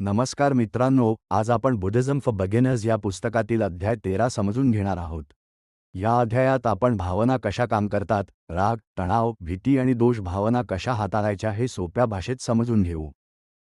नमस्कार मित्रांनो, आज आपण बुद्धिझम फॉर बिगिनर्स या पुस्तकातील अध्याय 13 समजून घेणार आहोत. या अध्यायात आपण भावना कशा काम करतात, राग, तणाव, भीती आणि दोष भावना कशा हाताळायच्या हे सोप्या भाषेत समजून घेऊ.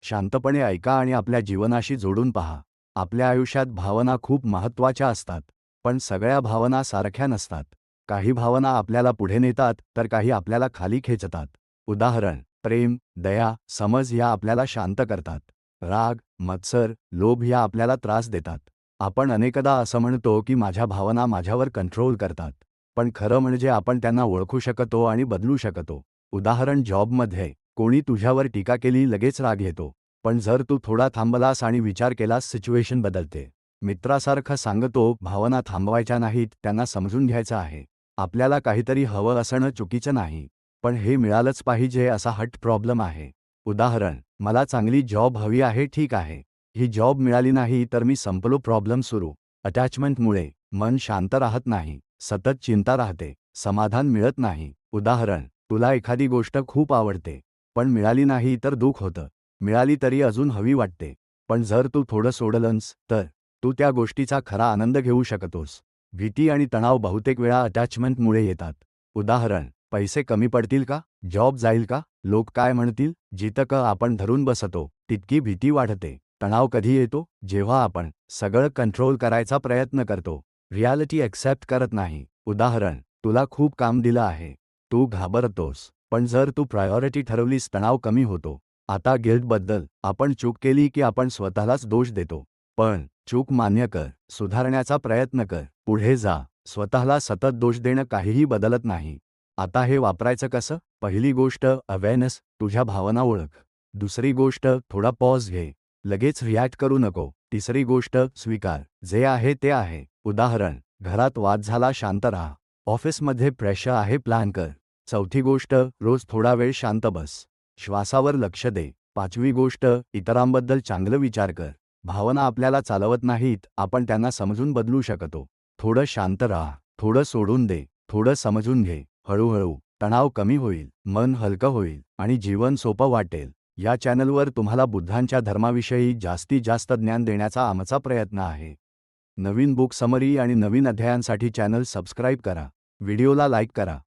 शांतपणे ऐका आणि आपल्या जीवनाशी जोडून पहा. आपल्या आयुष्यात भावना खूप महत्त्वाच्या असतात, पण सगळ्या भावना सारख्या नसतात. काही भावना आपल्याला पुढे नेतात, तर काही आपल्याला खाली खेचतात. उदाहरण: प्रेम, दया, समज या आपल्याला शांत करतात. राग, मत्सर, लोभ या आपल्याला त्रास देतात. आपण अनेकदा असं म्हणतो की माझ्या भावना माझ्यावर कंट्रोल करतात, पण खरं म्हणजे आपण त्यांना ओळखू शकतो आणि बदलू शकतो. उदाहरण: जॉबमध्ये कोणी तुझ्यावर टीका केली लगेच राग येतो, पण जर तू थोडा थांबलास आणि विचार केलास सिच्युएशन बदलते. मित्रासारखं सांगतो, भावना थांबवायच्या नाहीत, त्यांना समजून घ्यायचं आहे. आपल्याला काहीतरी हवं असणं चुकीचं नाही, पण हे मिळालंच पाहिजे असा हट्ट प्रॉब्लेम आहे. उदाहरण: मला चांगली जॉब हवी आहे, ठीक आहे. ही जॉब मिळाली नाही तर मी संपलो, प्रॉब्लेम सुरू. अटॅचमेंटमुळे मन शांत राहत नाही, सतत चिंता राहते, समाधान मिळत नाही. उदाहरण: तुला एखादी गोष्ट खूप आवडते, पण मिळाली नाही तर दुःख होतं. मिळाली तरी अजून हवी वाटते, पण जर तू थोडं सोडलंस तर तू त्या गोष्टीचा खरा आनंद घेऊ शकतोस. भीती आणि तणाव बहुतेक वेळा अटॅचमेंटमुळे येतात. उदाहरण: पैसे कमी पडतील का, जॉब जाईल का, लोक काय म्हणतील. जितकं आपण धरून बसतो तितकी भीती वाढते. तणाव कधी येतो? जेव्हा आपण सगळं कंट्रोल करायचा प्रयत्न करतो, रियालिटी एक्सेप्ट करत नाही. उदाहरण: तुला खूप काम दिलं आहे, तू घाबरतोस, पण जर तू प्रायोरिटी ठरवलीस तणाव कमी होतो. आता गिल्टबद्दल, आपण चूक केली की आपण स्वतःलाच दोष देतो. पण चूक मान्य कर, सुधारण्याचा प्रयत्न कर, पुढे जा. स्वतःला सतत दोष देणं काहीही बदलत नाही. आता हे वापरायचं कसं? पहिली गोष्ट अवेअरनेस, तुझ्या भावना ओळख. दुसरी गोष्ट थोडा पॉज घे, लगेच रिॲक्ट करू नको. तिसरी गोष्ट स्वीकार, जे आहे ते आहे. उदाहरण: घरात वाद झाला, शांत राहा. ऑफिसमध्ये प्रेशर आहे, प्लॅन कर. चौथी गोष्ट रोज थोडा वेळ शांत बस. श्वासावर लक्ष दे. पाचवी गोष्ट इतरांबद्दल चांगलं विचार कर. भावना आपल्याला चालवत नाहीत, आपण त्यांना समजून बदलू शकतो. थोडं शांत राहा, थोडं सोडून दे, थोडं समजून घे. हळूहळू तणाव कमी होईल, मन हलकं होईल आणि जीवन सोपं वाटेल. या चॅनलवर तुम्हाला बुद्धांच्या धर्माविषयी जास्तीत जास्त ज्ञान देण्याचा आमचा प्रयत्न आहे. नवीन बुक समरी आणि नवीन अध्यायांसाठी चॅनल सबस्क्राईब करा. व्हिडिओला लाईक करा.